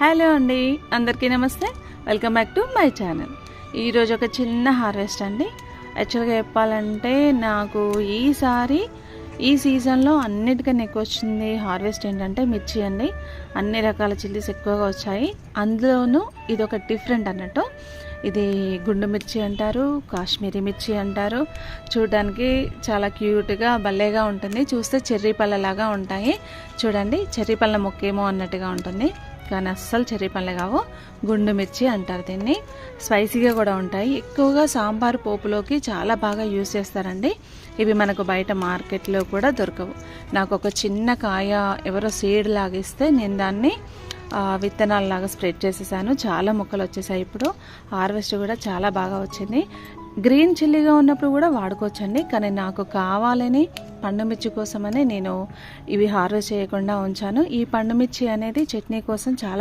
Hello అండి, అందరికీ నమస్తే. Welcome back to my channel. ఈరోజు ఒక చిన్న హార్వెస్ట్ అండి. యాక్చువల్గా చెప్పాలంటే నాకు ఈ సీజన్లో అన్నిటికన్నా ఎక్కువ వచ్చింది హార్వెస్ట్ ఏంటంటే మిర్చి అండి. అన్ని రకాల చిల్లీస్ ఎక్కువగా వచ్చాయి. అందులోనూ ఇది ఒక డిఫరెంట్ అన్నట్టు. ఇది గుండు మిర్చి అంటారు, కాశ్మీరీ మిర్చి అంటారు. చూడడానికి చాలా క్యూట్గా భలేగా ఉంటుంది. చూస్తే చెర్రీ పళ్ళలాగా ఉంటాయి. చూడండి, చెర్రీ పళ్ళ మొక్కేమో అన్నట్టుగా ఉంటుంది, కానీ అస్సలు చెర్రీ పళ్ళే కావు, గుండు మిర్చి అంటారు దీన్ని. స్పైసీగా కూడా ఉంటాయి. ఎక్కువగా సాంబార్ పోపులోకి చాలా బాగా యూజ్ చేస్తారండి. ఇవి మనకు బయట మార్కెట్లో కూడా దొరకవు. నాకు ఒక చిన్న కాయ ఎవరో సీడ్ లాగిస్తే నేను దాన్ని విత్తనాలలాగా స్ప్రెడ్ చేసేసాను. చాలా మొక్కలు వచ్చేసాయి. ఇప్పుడు హార్వెస్ట్ కూడా చాలా బాగా వచ్చింది. గ్రీన్ చిల్లీగా ఉన్నప్పుడు కూడా వాడుకోవచ్చండి, కానీ నాకు కావాలని పండుమిర్చి కోసమని నేను ఇవి హార్వెస్ట్ చేయకుండా ఉంచాను. ఈ పండుమిర్చి అనేది చట్నీ కోసం చాలా